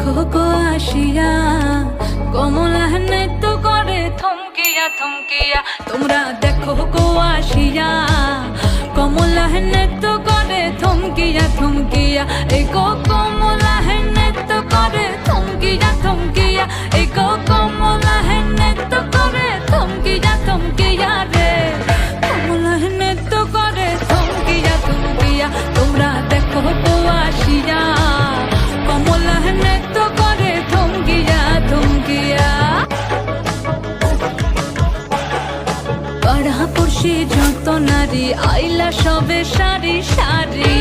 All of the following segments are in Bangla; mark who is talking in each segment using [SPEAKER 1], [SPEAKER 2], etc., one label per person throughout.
[SPEAKER 1] দেখো গো আসিয়া কমলা নৃত্য করে থমকিয়া থমকিয়া। তোমরা দেখো গো আসিয়া কমলা নৃত্য করে থমকিয়া থমকিয়া। এই গো কমলা নৃত্য করে থমকিয়া থমকিয়া। এই গো কমলা নৃত্য করে থমকিয়া থমকিয়া রে। কমলা নৃত্য করে থমকিয়া থমকিয়া। তোমরা দেখো গো আসিয়া কমলা নৃত্য করে থমকিয়া থমকিয়া। পাড়া পড়শি যত নারী আইলা সবে সারি সারি।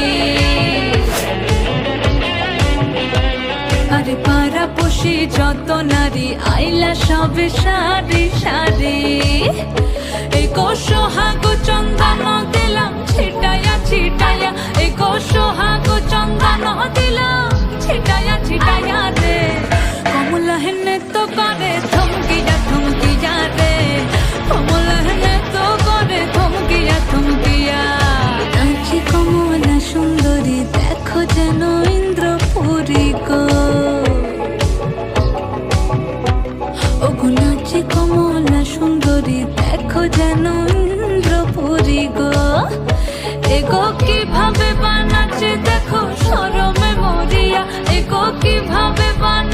[SPEAKER 1] আরে পাড়া পড়শি যত নারী আইলা সবে সারি সারি। এই গো সোহাগ চন্দন দিলাম ছিটায়া ছিটায়া। এই গো সোহাগ চন্দন দিলাম ছিটায়া ছিটায়া রে। কমলা নৃত্য করে থমকিয়া থমকিয়া রে। কমলা নৃত্য করে থমকিয়া থমকিয়া। নাচে কমলা সুন্দরী দেখো যেন ইন্দ্রপুরী গো। ওগো নাচে কমলা সুন্দরী দেখো যেন ইন্দ্রপুরী গো। এগো কিভাবে বানাচ্ছে দেখো শরমে মরিয়া। এগো কিভাবে বানাচ্ছে